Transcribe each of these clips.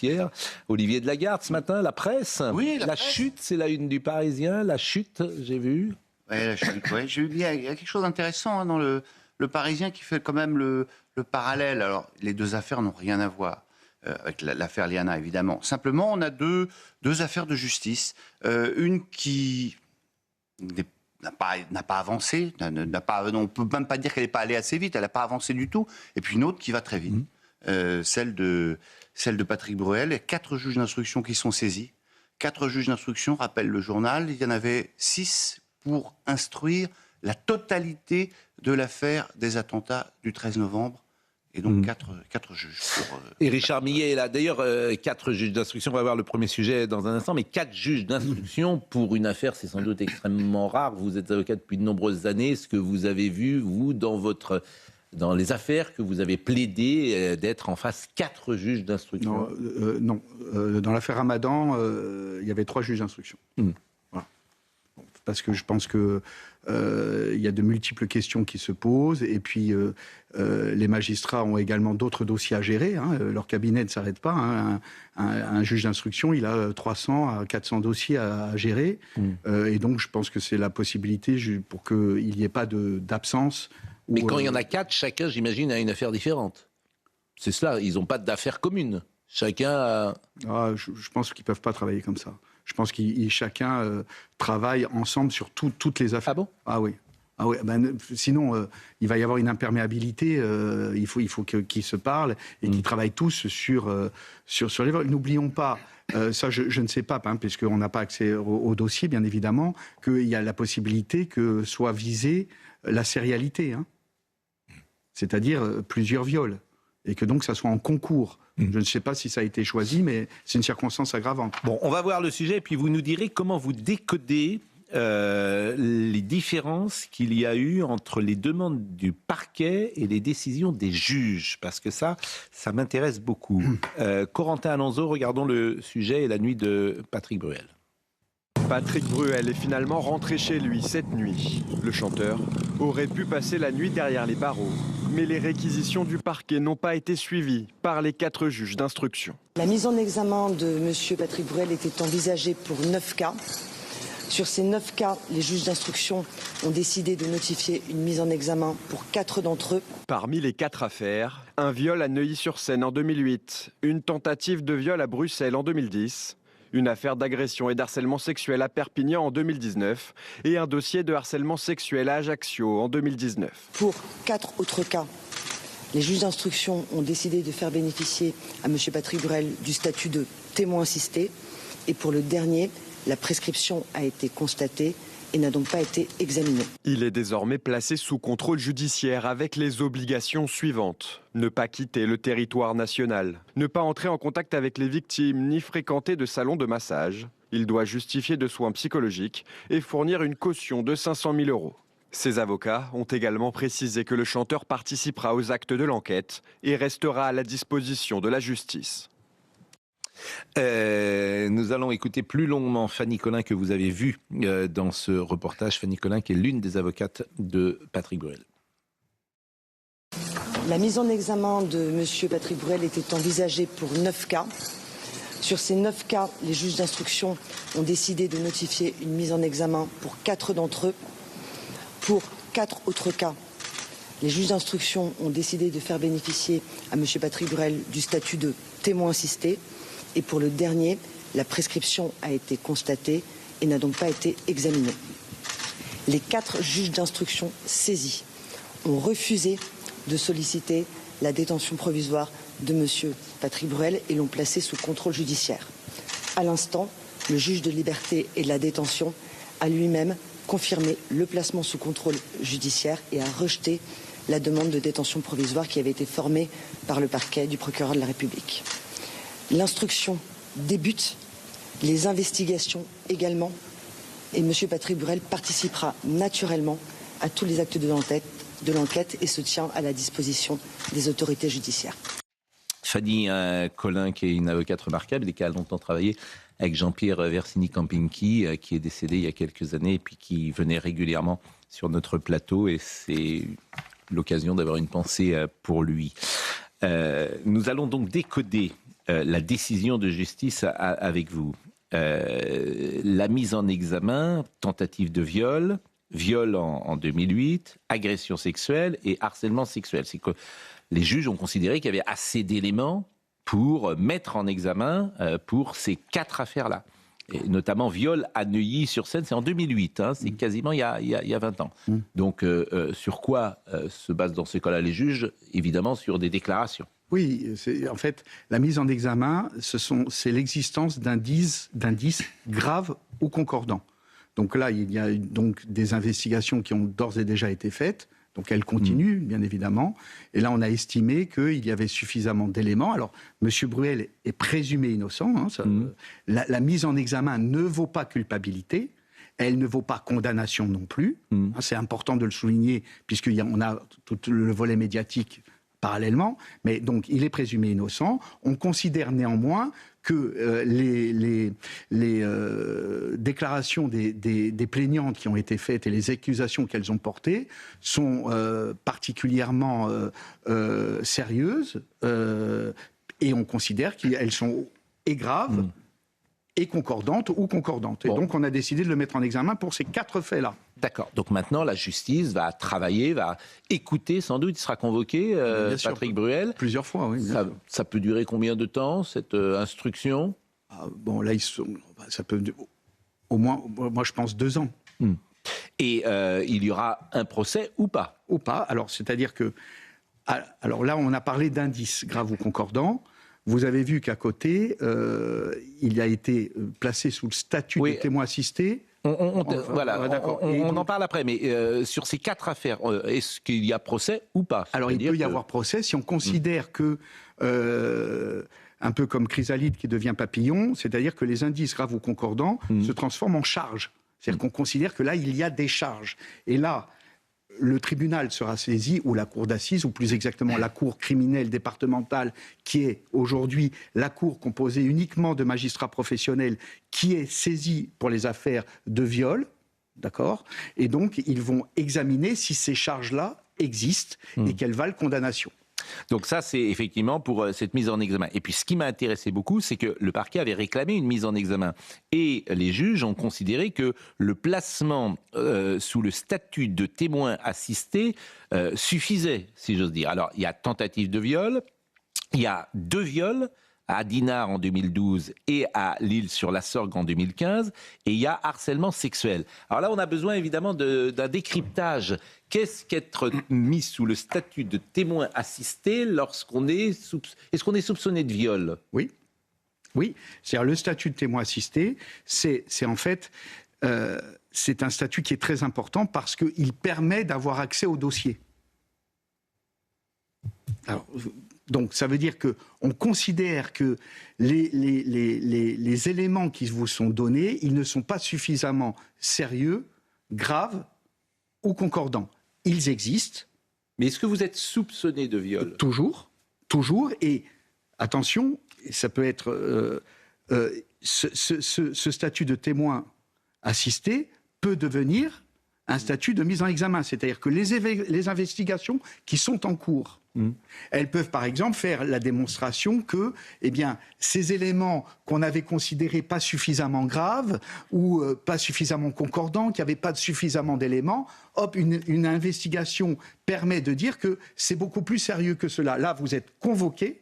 Hier, Olivier de Lagarde, ce matin, la presse. Oui, la chute, c'est la une du Parisien. La chute, j'ai vu. Oui, la chute, ouais. Il y a quelque chose d'intéressant dans le Parisien qui fait quand même le parallèle. Alors, les deux affaires n'ont rien à voir avec l'affaire Liana, évidemment. Simplement, on a deux affaires de justice. Une qui n'a pas avancé. On ne peut même pas dire qu'elle n'est pas allée assez vite. Elle n'a pas avancé du tout. Et puis une autre qui va très vite. Celle de Patrick Bruel. Il y a 4 juges d'instruction qui sont saisis. 4 juges d'instruction, rappelle le journal. Il y en avait 6 pour instruire la totalité de l'affaire des attentats du 13 novembre. Et donc 4 juges. Et Richard Millet est là. D'ailleurs, 4 juges d'instruction. On va voir le premier sujet dans un instant. Mais 4 juges d'instruction pour une affaire, c'est sans doute extrêmement rare. Vous êtes avocat depuis de nombreuses années. Ce que vous avez vu, vous, dans les affaires que vous avez plaidé, d'être en face 4 juges d'instruction. Non. Dans l'affaire Ramadan, il y avait 3 juges d'instruction. Voilà. Parce que je pense que il y a de multiples questions qui se posent, et puis les magistrats ont également d'autres dossiers à gérer. Leur cabinet ne s'arrête pas. Un juge d'instruction, il a 300 à 400 dossiers à gérer. Et donc, je pense que c'est la possibilité pour qu'il n'y ait pas d'absence. Mais quand il y en a 4, chacun, j'imagine, a une affaire différente. C'est cela, ils n'ont pas d'affaires communes. Chacun a... je pense qu'ils ne peuvent pas travailler comme ça. Je pense que chacun travaille ensemble sur toutes les affaires. Ah bon ? Ah oui. Sinon, il va y avoir une imperméabilité. Il faut qu'ils se parlent et qu'ils travaillent tous sur les vols. N'oublions pas, ça je ne sais pas, puisqu'on n'a pas accès au dossier, bien évidemment, qu'il y a la possibilité que soit visée la sérialité. C'est-à-dire plusieurs viols. Et que donc ça soit en concours. Je ne sais pas si ça a été choisi, mais c'est une circonstance aggravante. Bon, on va voir le sujet, et puis vous nous direz comment vous décodez les différences qu'il y a eu entre les demandes du parquet et les décisions des juges. Parce que ça m'intéresse beaucoup. Corentin Alonso, regardons le sujet et la nuit de Patrick Bruel. Patrick Bruel est finalement rentré chez lui cette nuit. Le chanteur aurait pu passer la nuit derrière les barreaux, mais les réquisitions du parquet n'ont pas été suivies par les 4 juges d'instruction. La mise en examen de M. Patrick Bruel était envisagée pour 9 cas. Sur ces 9 cas, les juges d'instruction ont décidé de notifier une mise en examen pour 4 d'entre eux. Parmi les 4 affaires, un viol à Neuilly-sur-Seine en 2008, une tentative de viol à Bruxelles en 2010, une affaire d'agression et d'harcèlement sexuel à Perpignan en 2019 et un dossier de harcèlement sexuel à Ajaccio en 2019. Pour 4 autres cas, les juges d'instruction ont décidé de faire bénéficier à M. Patrick Bruel du statut de témoin assisté. Et pour le dernier, la prescription a été constatée et n'a donc pas été examiné. Il est désormais placé sous contrôle judiciaire avec les obligations suivantes. Ne pas quitter le territoire national, ne pas entrer en contact avec les victimes, ni fréquenter de salons de massage. Il doit justifier de soins psychologiques et fournir une caution de 500 000 €. Ses avocats ont également précisé que le chanteur participera aux actes de l'enquête et restera à la disposition de la justice. Nous allons écouter plus longuement Fanny Collin que vous avez vue dans ce reportage. Fanny Collin qui est l'une des avocates de Patrick Bruel. La mise en examen de M. Patrick Bruel était envisagée pour 9 cas. Sur ces 9 cas, les juges d'instruction ont décidé de notifier une mise en examen pour 4 d'entre eux. Pour 4 autres cas, les juges d'instruction ont décidé de faire bénéficier à M. Patrick Bruel du statut de témoin assisté. Et pour le dernier, la prescription a été constatée et n'a donc pas été examinée. Les 4 juges d'instruction saisis ont refusé de solliciter la détention provisoire de M. Patrick Bruel et l'ont placé sous contrôle judiciaire. À l'instant, le juge de liberté et de la détention a lui-même confirmé le placement sous contrôle judiciaire et a rejeté la demande de détention provisoire qui avait été formée par le parquet du procureur de la République. L'instruction débute, les investigations également, et M. Patrick Bruel participera naturellement à tous les actes de l'enquête et se tient à la disposition des autorités judiciaires. Fanny Collin, qui est une avocate remarquable et qui a longtemps travaillé avec Jean-Pierre Versini-Campinki, qui est décédé il y a quelques années et puis qui venait régulièrement sur notre plateau, et c'est l'occasion d'avoir une pensée pour lui. Nous allons donc décoder la décision de justice avec vous. La mise en examen, tentative de viol, viol en 2008, agression sexuelle et harcèlement sexuel. C'est que les juges ont considéré qu'il y avait assez d'éléments pour mettre en examen pour ces 4 affaires-là. Et notamment viol à Neuilly-sur-Seine, c'est en 2008, c'est quasiment il y a 20 ans. Donc sur quoi se basent dans ce cas-là les juges? Évidemment sur des déclarations. Oui, en fait, la mise en examen, c'est l'existence d'indices graves ou concordants. Donc là, il y a donc des investigations qui ont d'ores et déjà été faites. Donc elles continuent, bien évidemment. Et là, on a estimé qu'il y avait suffisamment d'éléments. Alors, M. Bruel est présumé innocent. La mise en examen ne vaut pas culpabilité. Elle ne vaut pas condamnation non plus. C'est important de le souligner, puisqu'on a tout le volet médiatique parallèlement. Mais donc, il est présumé innocent. On considère néanmoins que les déclarations des plaignantes qui ont été faites et les accusations qu'elles ont portées sont particulièrement sérieuses et on considère qu'elles sont graves et concordantes ou concordantes. Et donc on a décidé de le mettre en examen pour ces 4 faits-là. D'accord. Donc maintenant, la justice va travailler, va écouter, sans doute, il sera convoqué, Patrick Bruel. Plusieurs fois, oui. Ça peut durer combien de temps, cette instruction? Bon, là, ça peut au moins, moi je pense 2 ans. Et il y aura un procès ou pas? Ou pas. Alors, c'est-à-dire que... Alors là, on a parlé d'indices graves ou concordants. Vous avez vu qu'à côté, il a été placé sous le statut de témoin assisté. On en parle après, mais sur ces 4 affaires, est-ce qu'il y a procès ou pas? Alors, il peut y avoir procès si on considère que, un peu comme Chrysalide qui devient papillon, c'est-à-dire que les indices graves ou concordants se transforment en charges. C'est-à-dire qu'on considère que là, il y a des charges. Et là, le tribunal sera saisi, ou la cour d'assises, ou plus exactement la cour criminelle départementale, qui est aujourd'hui la cour composée uniquement de magistrats professionnels, qui est saisie pour les affaires de viol, d'accord? Et donc, ils vont examiner si ces charges-là existent et qu'elles valent condamnation. Donc ça, c'est effectivement pour cette mise en examen. Et puis ce qui m'a intéressé beaucoup, c'est que le parquet avait réclamé une mise en examen. Et les juges ont considéré que le placement sous le statut de témoin assisté suffisait, si j'ose dire. Alors, il y a tentative de viol, il y a 2 viols, à Dinard en 2012 et à L'Isle-sur-la-Sorgue en 2015, et il y a harcèlement sexuel. Alors là, on a besoin évidemment d'un décryptage. Qu'est-ce qu'être mis sous le statut de témoin assisté lorsqu'on est est-ce qu'on est soupçonné de viol? Oui. C'est-à-dire le statut de témoin assisté, c'est en fait... c'est un statut qui est très important parce qu'il permet d'avoir accès au dossier. Alors, donc ça veut dire qu'on considère que les éléments qui vous sont donnés, ils ne sont pas suffisamment sérieux, graves ou concordants. Ils existent. Mais est-ce que vous êtes soupçonné de viol? Toujours. Et attention, ça peut être... ce statut de témoin assisté peut devenir un statut de mise en examen. C'est-à-dire que les investigations qui sont en cours, elles peuvent par exemple faire la démonstration que ces éléments qu'on avait considérés pas suffisamment graves ou pas suffisamment concordants, qu'il n'y avait pas suffisamment d'éléments, une investigation permet de dire que c'est beaucoup plus sérieux que cela. Là, vous êtes convoqué,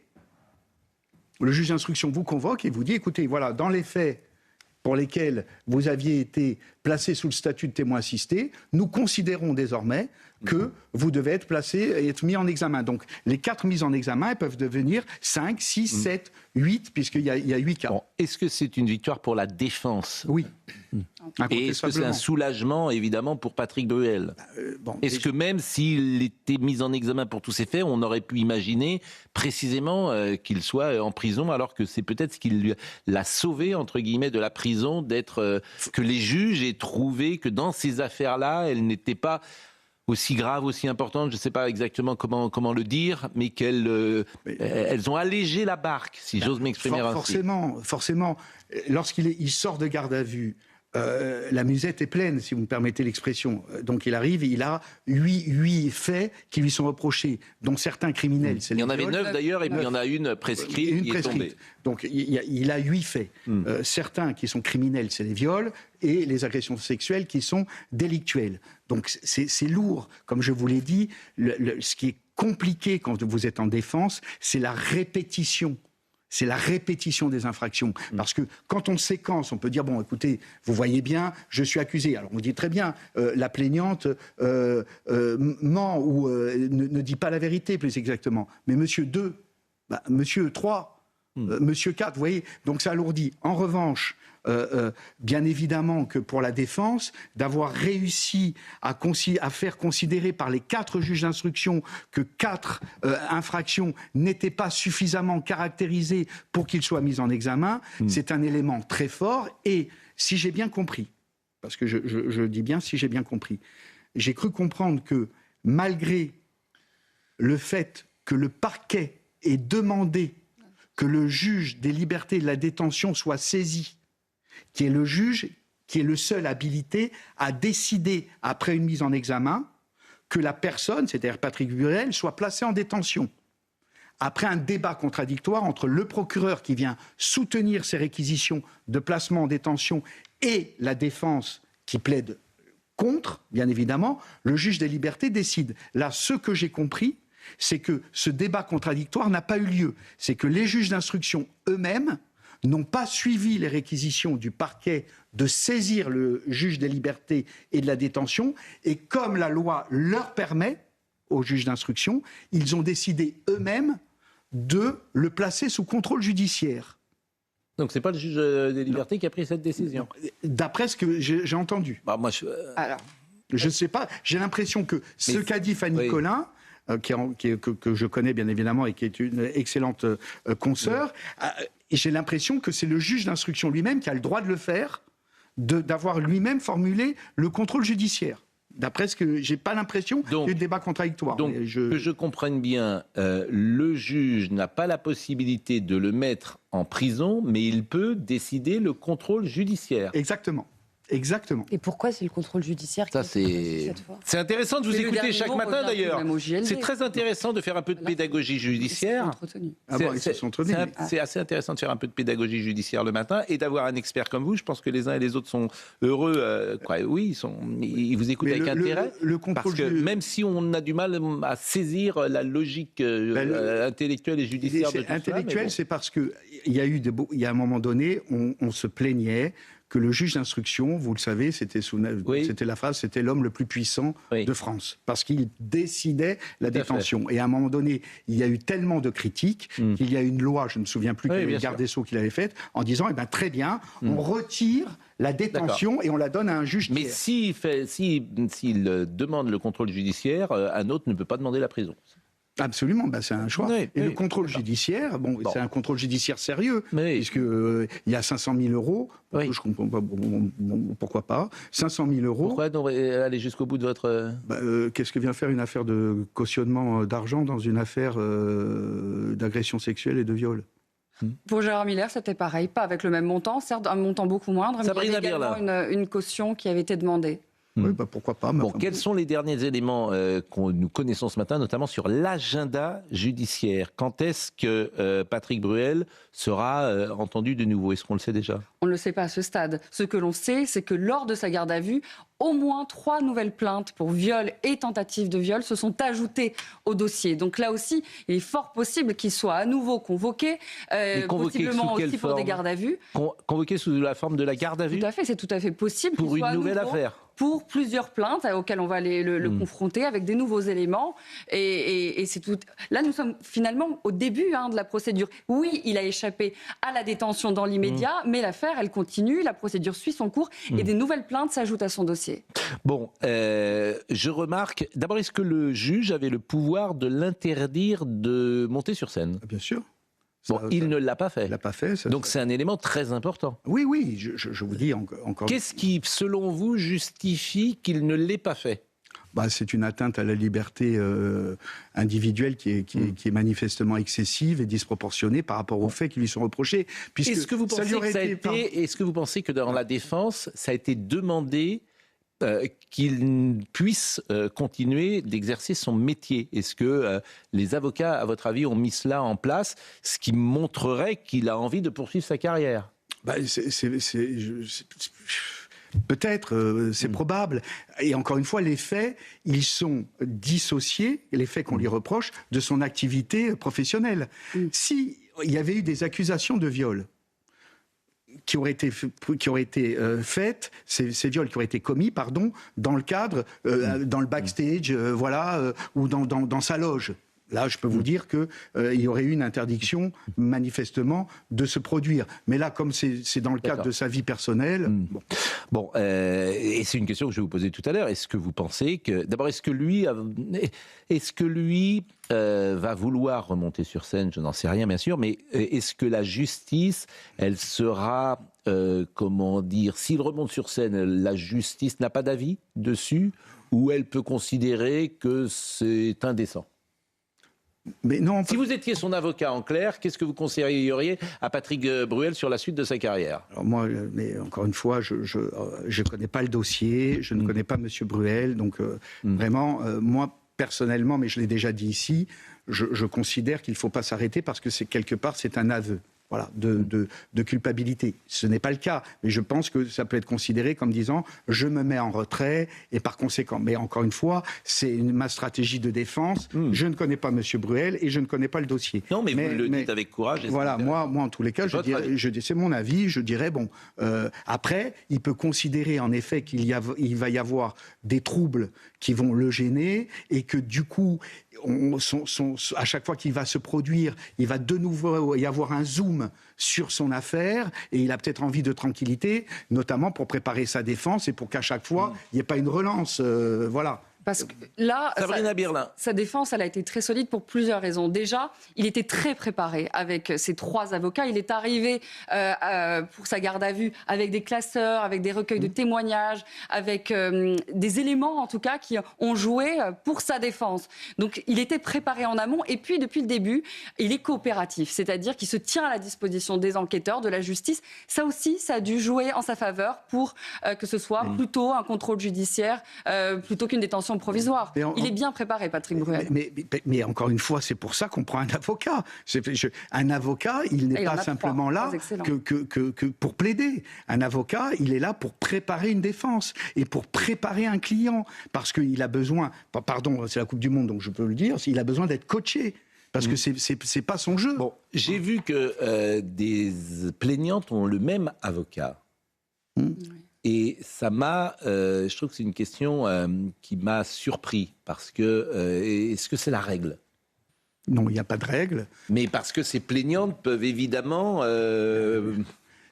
le juge d'instruction vous convoque et vous dit, écoutez, voilà, dans les faits pour lesquels vous aviez été placé sous le statut de témoin assisté, nous considérons désormais que vous devez être placé et être mis en examen. Donc, les 4 mises en examen, elles peuvent devenir 5, 6, 7, 8, puisqu'il y a 8 cas. Bon, est-ce que c'est une victoire pour la défense? Oui. Et est-ce que c'est un soulagement, évidemment, pour Patrick Bruel? Est-ce que même s'il était mis en examen pour tous ces faits, on aurait pu imaginer précisément qu'il soit en prison, alors que c'est peut-être ce qui l'a sauvé, entre guillemets, de la prison, que les juges aient trouvé que dans ces affaires-là, elles n'étaient pas aussi graves, aussi importantes, je ne sais pas exactement comment le dire, mais qu'elles elles ont allégé la barque, si j'ose m'exprimer ainsi. Forcément, lorsqu'il sort de garde à vue, la musette est pleine, si vous me permettez l'expression. Donc il arrive, il a 8 faits qui lui sont reprochés, dont certains criminels. Il y en avait 9 d'ailleurs, et puis il y en a une prescrite qui est tombée. Donc il a 8 faits. Certains qui sont criminels, c'est les viols, et les agressions sexuelles qui sont délictuelles. Donc c'est lourd. Comme je vous l'ai dit, ce qui est compliqué quand vous êtes en défense, c'est la répétition. C'est la répétition des infractions. Parce que quand on séquence, on peut dire, bon, écoutez, vous voyez bien, je suis accusé. Alors on dit très bien, la plaignante ment ou ne dit pas la vérité, plus exactement. Mais monsieur 2, monsieur 3, monsieur 4, vous voyez, donc ça alourdit. En revanche, bien évidemment que pour la défense, d'avoir réussi à faire considérer par les 4 juges d'instruction que 4 infractions n'étaient pas suffisamment caractérisées pour qu'ils soient mis en examen, c'est un élément très fort. Et si j'ai bien compris, parce que je dis bien si j'ai bien compris, j'ai cru comprendre que malgré le fait que le parquet ait demandé que le juge des libertés et de la détention soit saisi, qui est le juge, qui est le seul habilité à décider, après une mise en examen, que la personne, c'est-à-dire Patrick Burel, soit placée en détention. Après un débat contradictoire entre le procureur qui vient soutenir ces réquisitions de placement en détention et la défense qui plaide contre, bien évidemment, le juge des libertés décide. Là, ce que j'ai compris, c'est que ce débat contradictoire n'a pas eu lieu. C'est que les juges d'instruction eux-mêmes n'ont pas suivi les réquisitions du parquet de saisir le juge des libertés et de la détention, et comme la loi leur permet, aux juges d'instruction, ils ont décidé eux-mêmes de le placer sous contrôle judiciaire. Donc c'est pas le juge des libertés qui a pris cette décision? D'après ce que j'ai entendu. Moi, Alors, je ne sais pas, j'ai l'impression que ce qu'a dit Fanny Collin, que je connais bien évidemment et qui est une excellente consoeur, j'ai l'impression que c'est le juge d'instruction lui-même qui a le droit de le faire, d'avoir lui-même formulé le contrôle judiciaire. D'après ce que j'ai pas l'impression qu'il y a eu de débat contradictoire. Donc, que je comprenne bien, le juge n'a pas la possibilité de le mettre en prison, mais il peut décider le contrôle judiciaire. Exactement. Exactement. Et pourquoi c'est le contrôle judiciaire qui c'est intéressant de vous écouter chaque matin d'ailleurs. C'est très intéressant de faire un peu de pédagogie judiciaire. C'est assez intéressant de faire un peu de pédagogie judiciaire le matin et d'avoir un expert comme vous. Je pense que les uns et les autres sont heureux. Oui, ils vous écoutent avec intérêt. Parce que même si on a du mal à saisir la logique intellectuelle et judiciaire de tout ça. Intellectuelle, c'est parce qu'il y a un moment donné, on se plaignait que le juge d'instruction, vous le savez, c'était la phrase, c'était l'homme le plus puissant de France, parce qu'il décidait la détention. Et à un moment donné, il y a eu tellement de critiques qu'il y a une loi, je ne me souviens plus quel est le garde des Sceaux qui l'avait faite, en disant, très bien, on retire la détention et on la donne à un juge. Mais s'il demande le contrôle judiciaire, un autre ne peut pas demander la prison. Absolument, c'est un choix. Et le contrôle judiciaire, c'est un contrôle judiciaire sérieux, puisqu'il y a 500 000 euros. Je comprends pas, pourquoi pas 500 000 euros. Pourquoi aller jusqu'au bout de votre... Qu'est-ce que vient faire une affaire de cautionnement d'argent dans une affaire d'agression sexuelle et de viol? Pour Gérard Miller, c'était pareil, pas avec le même montant, certes un montant beaucoup moindre, mais il y avait également une caution qui avait été demandée. Oui, pourquoi pas. Quels sont les derniers éléments que nous connaissons ce matin, notamment sur l'agenda judiciaire? Quand est-ce que Patrick Bruel sera entendu de nouveau? Est-ce qu'on le sait déjà? On ne le sait pas à ce stade. Ce que l'on sait, c'est que lors de sa garde à vue, au moins 3 nouvelles plaintes pour viol et tentative de viol se sont ajoutées au dossier. Donc là aussi, il est fort possible qu'il soit à nouveau convoqué, possiblement aussi pour des gardes à vue. Convoqué sous la forme de la garde à vue? Tout à fait, c'est tout à fait possible. Pour une nouvelle affaire? Pour plusieurs plaintes auxquelles on va le confronter avec des nouveaux éléments. Et c'est tout. Là, nous sommes finalement au début de la procédure. Oui, il a échappé à la détention dans l'immédiat, mais l'affaire, elle continue, la procédure suit son cours et des nouvelles plaintes s'ajoutent à son dossier. Bon, je remarque, d'abord, est-ce que le juge avait le pouvoir de l'interdire de monter sur scène? Bien sûr. Il ne l'a pas fait. Il l'a pas fait. Donc c'est un élément très important. Oui, je vous dis encore. Qu'est-ce qui, selon vous, justifie qu'il ne l'ait pas fait? c'est une atteinte à la liberté individuelle qui est manifestement excessive et disproportionnée par rapport aux faits qui lui sont reprochés. Est-ce que vous pensez que dans la défense, ça a été demandé qu'il puisse continuer d'exercer son métier? Est-ce que les avocats, à votre avis, ont mis cela en place, ce qui montrerait qu'il a envie de poursuivre sa carrière? Peut-être, c'est probable. Et encore une fois, les faits, ils sont dissociés, les faits qu'on lui reproche, de son activité professionnelle. S'il y avait eu des accusations de viol qui auraient été faites, ces viols qui auraient été commis, dans le cadre, dans le backstage, ou dans sa loge. Là, je peux vous dire qu'il y aurait eu une interdiction, manifestement, de se produire. Mais là, comme c'est dans le cadre de sa vie personnelle... et c'est une question que je vais vous poser tout à l'heure. Est-ce que vous pensez que... D'abord, est-ce que lui va vouloir remonter sur scène? Je n'en sais rien, bien sûr. Mais est-ce que la justice, elle sera... comment dire? S'il remonte sur scène, la justice n'a pas d'avis dessus? Ou elle peut considérer que c'est indécent? Mais non, si vous étiez son avocat, en clair, qu'est-ce que vous conseilleriez à Patrick Bruel sur la suite de sa carrière? Alors moi, mais encore une fois, je connais pas le dossier, je ne connais pas Monsieur Bruel, donc vraiment, moi personnellement, mais je l'ai déjà dit ici, je considère qu'il ne faut pas s'arrêter parce que quelque part, c'est un aveu. Voilà, de culpabilité. Ce n'est pas le cas, mais je pense que ça peut être considéré comme disant « je me mets en retrait » et par conséquent. Mais encore une fois, c'est ma stratégie de défense. Je ne connais pas M. Bruel et je ne connais pas le dossier. Non, mais vous le dites avec courage. Voilà, moi en tous les cas, c'est mon avis. Je dirais, après, il peut considérer en effet qu'il va y avoir des troubles qui vont le gêner et que du coup... à chaque fois qu'il va se produire, il va de nouveau y avoir un zoom sur son affaire et il a peut-être envie de tranquillité, notamment pour préparer sa défense et pour qu'à chaque fois, il n'y ait pas une relance. Voilà. Parce que là, sa défense, elle a été très solide pour plusieurs raisons. Déjà, il était très préparé avec ses 3 avocats. Il est arrivé pour sa garde à vue avec des classeurs, avec des recueils de témoignages, avec des éléments, en tout cas, qui ont joué pour sa défense. Donc, il était préparé en amont. Et puis, depuis le début, il est coopératif. C'est-à-dire qu'il se tient à la disposition des enquêteurs, de la justice. Ça aussi, ça a dû jouer en sa faveur pour que ce soit plutôt un contrôle judiciaire, plutôt qu'une détention provisoire. Il est bien préparé, Patrick Bruel. Mais encore une fois, c'est pour ça qu'on prend un avocat. Un avocat, il n'est pas simplement là que pour plaider. Un avocat, il est là pour préparer une défense et pour préparer un client. Parce qu'il a besoin, pardon, c'est la Coupe du Monde, donc je peux le dire, il a besoin d'être coaché. Parce que c'est pas son jeu. Bon, j'ai vu que des plaignantes ont le même avocat. Et ça je trouve que c'est une question qui m'a surpris, parce que, est-ce que c'est la règle? Non, il n'y a pas de règle. Mais parce que ces plaignantes peuvent évidemment...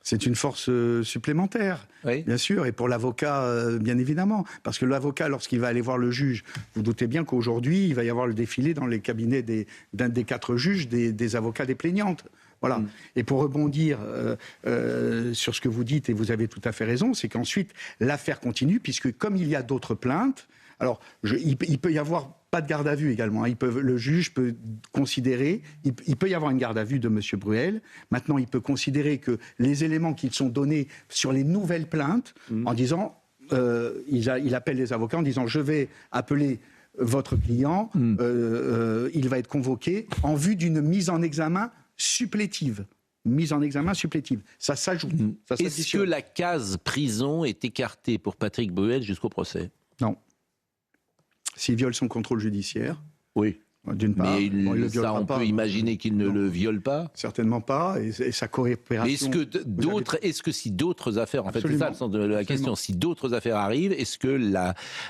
C'est une force supplémentaire, bien sûr, et pour l'avocat, bien évidemment. Parce que l'avocat, lorsqu'il va aller voir le juge, vous doutez bien qu'aujourd'hui, il va y avoir le défilé dans les cabinets d'un des 4 juges, des avocats des plaignantes. Voilà. Et pour rebondir sur ce que vous dites, et vous avez tout à fait raison, c'est qu'ensuite, l'affaire continue, puisque comme il y a d'autres plaintes, alors il peut y avoir pas de garde à vue également. Le juge peut considérer, il peut y avoir une garde à vue de M. Bruel. Maintenant, il peut considérer que les éléments qui sont donnés sur les nouvelles plaintes, en disant, il appelle les avocats en disant, je vais appeler votre client, il va être convoqué en vue d'une mise en examen supplétive. Ça s'ajoute. Est-ce que la case prison est écartée pour Patrick Bruel jusqu'au procès? Non. S'il viole son contrôle judiciaire. Oui. D'une part. Mais on peut imaginer qu'il ne le viole pas? Certainement pas. Et sa coopération. Mais est-ce que si d'autres affaires, en fait, c'est ça le sens de la question, si d'autres affaires arrivent, est-ce que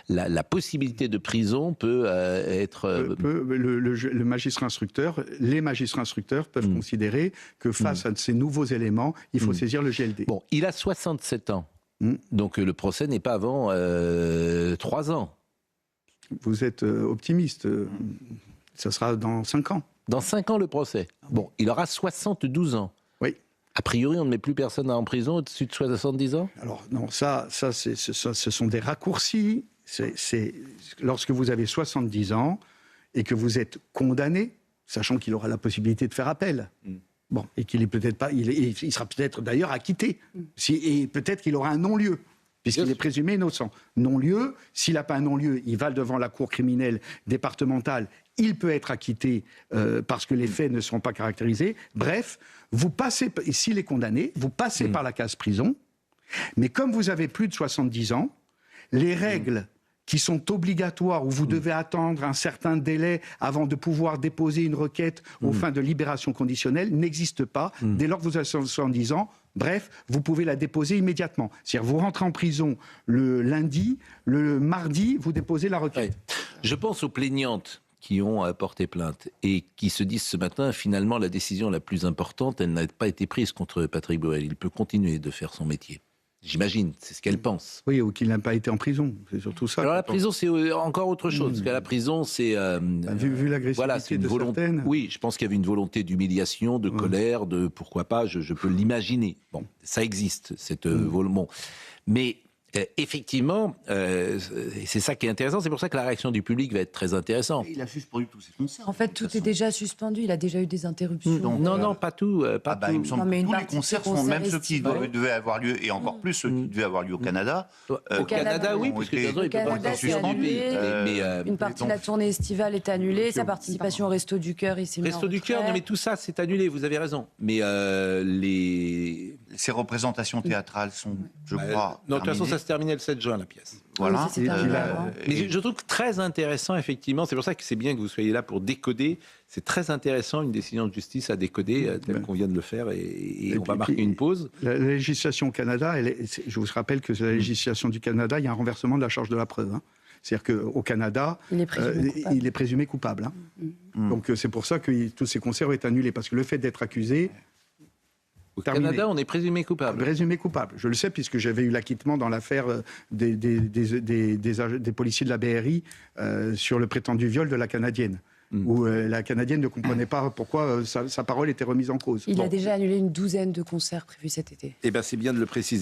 la possibilité de prison peut être... Le magistrat instructeur, les magistrats instructeurs peuvent considérer que face à ces nouveaux éléments, il faut saisir le JLD. Bon, il a 67 ans. Donc le procès n'est pas avant 3 ans. Vous êtes optimiste. Ça sera dans 5 ans. Dans 5 ans, le procès. Bon, il aura 72 ans. Oui. A priori, on ne met plus personne en prison au-dessus de 70 ans? Alors, non, ce sont des raccourcis c'est lorsque vous avez 70 ans et que vous êtes condamné, sachant qu'il aura la possibilité de faire appel. Bon, et qu'il est peut-être pas, il sera peut-être d'ailleurs acquitté. Et peut-être qu'il aura un non-lieu, puisqu'il est présumé innocent. Non-lieu, s'il n'a pas un non-lieu, il va devant la cour criminelle départementale, il peut être acquitté parce que les faits ne sont pas caractérisés. Bref, vous passez, s'il est condamné, vous passez par la case prison, mais comme vous avez plus de 70 ans, les règles qui sont obligatoires, où vous devez attendre un certain délai avant de pouvoir déposer une requête aux fins de libération conditionnelle, n'existent pas. Dès lors que vous avez 70 ans, bref, vous pouvez la déposer immédiatement. C'est-à-dire vous rentrez en prison le lundi, le mardi, vous déposez la requête. Ouais. Je pense aux plaignantes qui ont porté plainte et qui se disent ce matin, finalement, la décision la plus importante, elle n'a pas été prise contre Patrick Borel. Il peut continuer de faire son métier. J'imagine, c'est ce qu'elle pense. Oui, ou qu'il n'a pas été en prison, c'est surtout ça. Alors la prison, c'est encore autre chose. Parce qu'à la prison, c'est... vu l'agressivité de certaines... Oui, je pense qu'il y avait une volonté d'humiliation, de colère, de pourquoi pas, je peux l'imaginer. Bon, ça existe, cette volonté. Mais... effectivement, c'est ça qui est intéressant, c'est pour ça que la réaction du public va être très intéressante. Il a suspendu tous ses concerts. En fait, tout est déjà suspendu, il a déjà eu des interruptions. Non, pas tout. Pas tout. Il me semble Non, mais que une tous les partie concerts de ces sont, même concerts ceux qui estivaux. devaient avoir lieu, et encore plus ceux qui devaient avoir lieu au Canada. Au Canada, oui, ont parce que été- de toute façon, il peut pas Canada, être c'est suspendu. annulé. Une partie de la tournée estivale est annulée, sa participation au Resto du Cœur, il s'est mis en Resto du Cœur, retrait. non mais tout ça, c'est annulé, vous avez raison. Mais Ces représentations théâtrales sont, je crois, non, de toute façon, terminées. ça se terminait le 7 juin, la pièce. Voilà. Oui, ça, c'est terminé avant. Mais je trouve très intéressant, effectivement, c'est pour ça que c'est bien que vous soyez là pour décoder. C'est très intéressant, une décision de justice à décoder, telle qu'on vient de le faire, et on va marquer une pause. La législation au Canada, je vous rappelle que la législation du Canada, il y a un renversement de la charge de la preuve. Hein. C'est-à-dire qu'au Canada, Il est présumé coupable. Hein. Donc c'est pour ça que tous ces concerts ont été annulés, parce que le fait d'être accusé... Au terminé. Canada, on est présumé coupable. Présumé coupable. Je le sais, puisque j'avais eu l'acquittement dans l'affaire des policiers de la BRI sur le prétendu viol de la Canadienne. Où la Canadienne ne comprenait pas pourquoi sa parole était remise en cause. Il a déjà annulé une douzaine de concerts prévus cet été. Eh bien, c'est bien de le préciser.